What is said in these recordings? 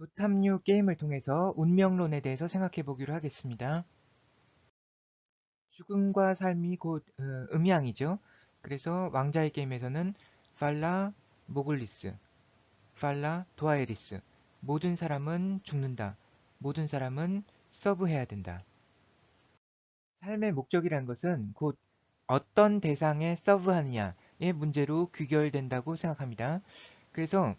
도탐류 게임을 통해서 운명론에 대해서 생각해 보기로 하겠습니다. 죽음과 삶이 곧 음양이죠. 그래서 왕자의 게임에서는 팔라 모글리스, 팔라 도아에리스, 모든 사람은 죽는다. 모든 사람은 서브해야 된다. 삶의 목적이란 것은 곧 어떤 대상에 서브하느냐의 문제로 귀결된다고 생각합니다. 그래서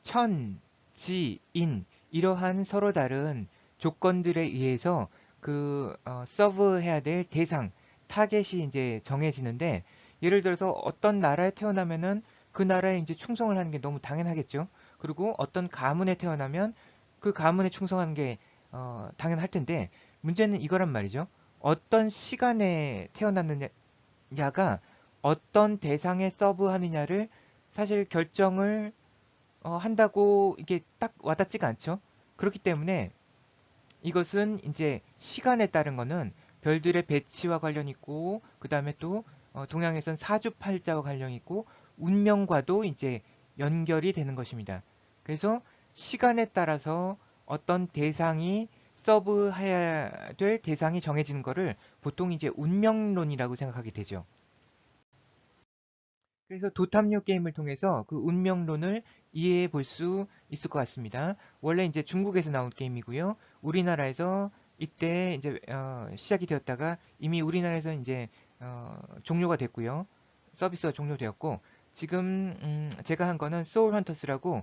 천, 지, 인 이러한 서로 다른 조건들에 의해서 서브해야 될 대상, 타겟이 이제 정해지는데 예를 들어서 어떤 나라에 태어나면은 그 나라에 이제 충성을 하는 게 너무 당연하겠죠. 그리고 어떤 가문에 태어나면 그 가문에 충성하는 게 당연할 텐데 문제는 이거란 말이죠. 어떤 시간에 태어났느냐가 어떤 대상에 서브하느냐를 사실 결정을 한다고 이게 딱 와닿지가 않죠. 그렇기 때문에 이것은 이제 시간에 따른 거는 별들의 배치와 관련 있고, 그 다음에 또 동양에선 사주팔자와 관련 있고, 운명과도 이제 연결이 되는 것입니다. 그래서 시간에 따라서 어떤 대상이 서브해야 될 대상이 정해지는 거를 보통 이제 운명론이라고 생각하게 되죠. 그래서 도탐료 게임을 통해서 그 운명론을 이해해 볼 수 있을 것 같습니다. 원래 이제 중국에서 나온 게임이고요. 우리나라에서 이때 이제 시작이 되었다가 이미 우리나라에서 이제 종료가 됐고요. 서비스가 종료되었고 지금 제가 한 거는 소울 헌터스라고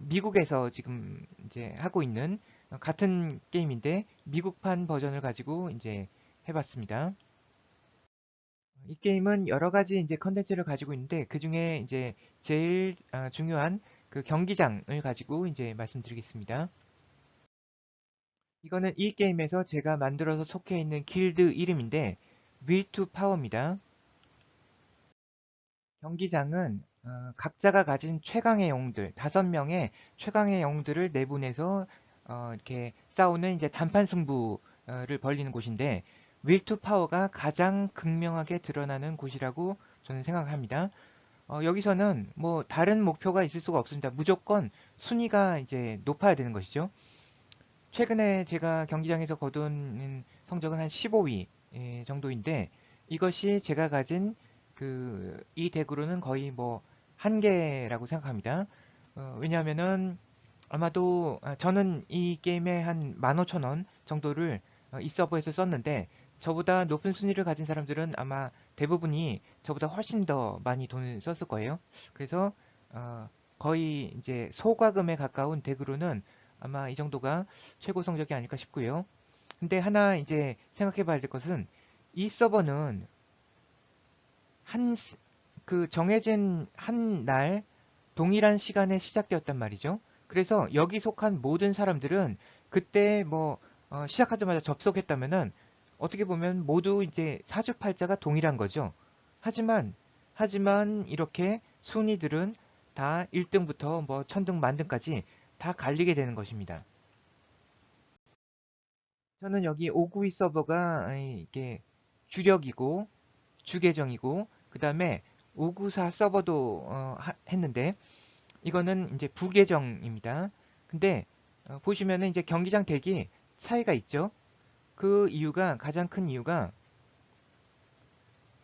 미국에서 지금 이제 하고 있는 같은 게임인데 미국판 버전을 가지고 이제 해봤습니다. 이 게임은 여러 가지 이제 컨텐츠를 가지고 있는데 그 중에 이제 제일 중요한 그 경기장을 가지고 이제 말씀드리겠습니다. 이거는 이 게임에서 제가 만들어서 속해 있는 길드 이름인데 밀투 파워입니다. 경기장은 각자가 가진 최강의 영웅들, 5명의 최강의 영웅들을 내보내서 이렇게 싸우는 이제 단판 승부를 벌리는 곳인데 밀투 파워가 가장 극명하게 드러나는 곳이라고 저는 생각합니다. 여기서는 뭐 다른 목표가 있을 수가 없습니다. 무조건 순위가 이제 높아야 되는 것이죠. 최근에 제가 경기장에서 거둔 성적은 한 15위 정도인데 이것이 제가 가진 이 덱으로는 거의 뭐 한계라고 생각합니다. 왜냐하면은 아마도 저는 이 게임에 한 15,000원 정도를 이 서버에서 썼는데 저보다 높은 순위를 가진 사람들은 아마 대부분이 저보다 훨씬 더 많이 돈을 썼을 거예요. 그래서 어, 거의 이제 소과금에 가까운 덱으로는 아마 이 정도가 최고 성적이 아닐까 싶고요. 근데 하나 이제 생각해 봐야 될 것은 이 서버는 한, 정해진 한 날 동일한 시간에 시작되었단 말이죠. 그래서 여기 속한 모든 사람들은 그때 뭐 시작하자마자 접속했다면은 어떻게 보면 모두 이제 사주팔자가 동일한 거죠. 하지만 이렇게 순위들은 다 1등부터 뭐 천등 만등까지 다 갈리게 되는 것입니다. 저는 여기 592 서버가 이게 주력이고 주계정이고 그 다음에 594 서버도 했는데 이거는 이제 부계정입니다. 근데 보시면은 이제 경기장 덱이 차이가 있죠. 그 이유가 가장 큰 이유가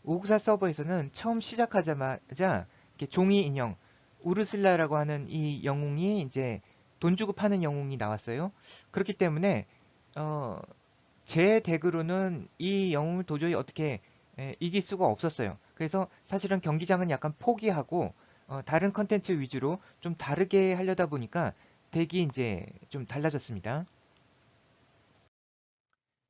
594 서버에서는 처음 시작하자마자 이렇게 종이 인형 우르슬라라고 하는 이 영웅이 이제 돈 주고 파는 영웅이 나왔어요. 그렇기 때문에 어, 제 덱으로는 이 영웅을 도저히 어떻게 이길 수가 없었어요. 그래서 사실은 경기장은 약간 포기하고 다른 컨텐츠 위주로 좀 다르게 하려다 보니까 덱이 이제 좀 달라졌습니다.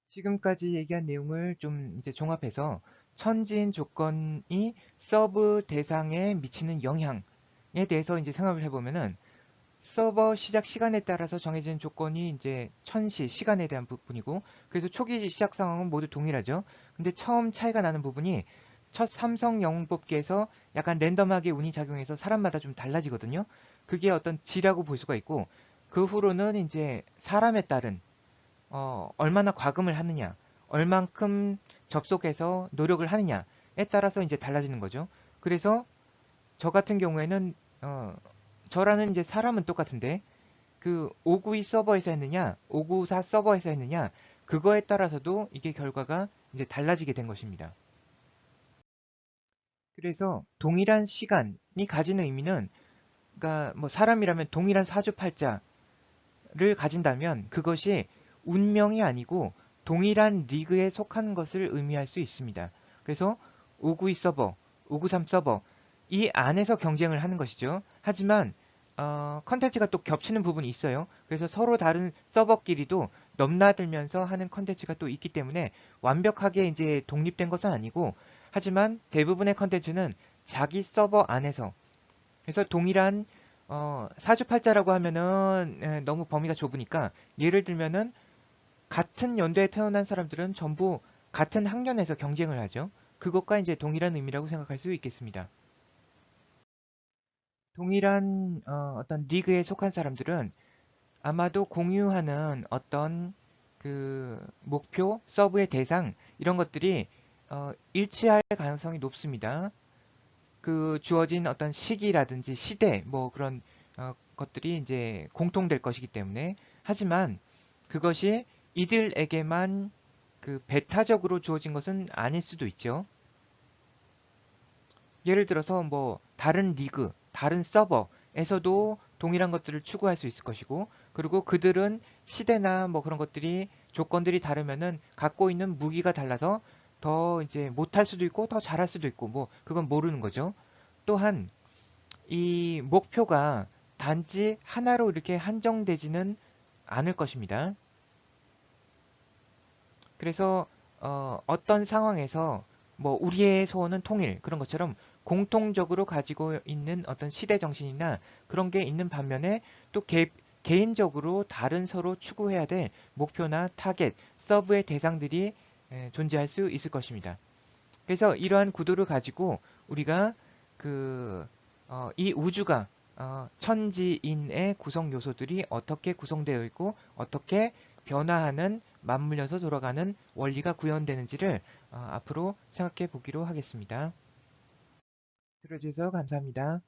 지금까지 얘기한 내용을 좀 이제 종합해서 천지인 조건이 서브 대상에 미치는 영향에 대해서 이제 생각을 해보면은 서버 시작 시간에 따라서 정해진 조건이 이제 천시, 시간에 대한 부분이고, 그래서 초기 시작 상황은 모두 동일하죠. 근데 처음 차이가 나는 부분이 첫 삼성 영웅 뽑기에서 약간 랜덤하게 운이 작용해서 사람마다 좀 달라지거든요. 그게 어떤 지라고 볼 수가 있고, 그 후로는 이제 사람에 따른, 얼마나 과금을 하느냐, 얼만큼 접속해서 노력을 하느냐에 따라서 이제 달라지는 거죠. 그래서 저 같은 경우에는, 저라는 이제 사람은 똑같은데, 그 592 서버에서 했느냐, 594 서버에서 했느냐, 그거에 따라서도 이게 결과가 이제 달라지게 된 것입니다. 그래서 동일한 시간이 가지는 의미는, 그러니까 뭐 사람이라면 동일한 사주팔자를 가진다면 그것이 운명이 아니고 동일한 리그에 속한 것을 의미할 수 있습니다. 그래서 592 서버, 593 서버 이 안에서 경쟁을 하는 것이죠. 하지만 컨텐츠가 또 겹치는 부분이 있어요. 그래서 서로 다른 서버끼리도 넘나들면서 하는 컨텐츠가 또 있기 때문에 완벽하게 이제 독립된 것은 아니고, 하지만 대부분의 컨텐츠는 자기 서버 안에서, 그래서 동일한 사주팔자라고 하면은 너무 범위가 좁으니까, 예를 들면은 같은 연도에 태어난 사람들은 전부 같은 학년에서 경쟁을 하죠. 그것과 이제 동일한 의미라고 생각할 수 있겠습니다. 동일한 어떤 리그에 속한 사람들은 아마도 공유하는 어떤 그 목표, 서브의 대상 이런 것들이 일치할 가능성이 높습니다. 그 주어진 어떤 시기라든지 시대 뭐 그런 것들이 이제 공통될 것이기 때문에. 하지만 그것이 이들에게만 그 배타적으로 주어진 것은 아닐 수도 있죠. 예를 들어서 뭐 다른 리그, 다른 서버에서도 동일한 것들을 추구할 수 있을 것이고, 그리고 그들은 시대나 뭐 그런 것들이 조건들이 다르면은 갖고 있는 무기가 달라서 더 이제 못할 수도 있고 더 잘할 수도 있고 뭐 그건 모르는 거죠. 또한 이 목표가 단지 하나로 이렇게 한정되지는 않을 것입니다. 그래서 어떤 상황에서 뭐 우리의 소원은 통일 그런 것처럼 공통적으로 가지고 있는 어떤 시대 정신이나 그런 게 있는 반면에 또 개인적으로 다른 서로 추구해야 될 목표나 타겟, 서브의 대상들이 존재할 수 있을 것입니다. 그래서 이러한 구도를 가지고 우리가 그, 이 우주가 천지인의 구성 요소들이 어떻게 구성되어 있고 어떻게 변화하는 맞물려서 돌아가는 원리가 구현되는지를 앞으로 생각해 보기로 하겠습니다. 들어주셔서 감사합니다.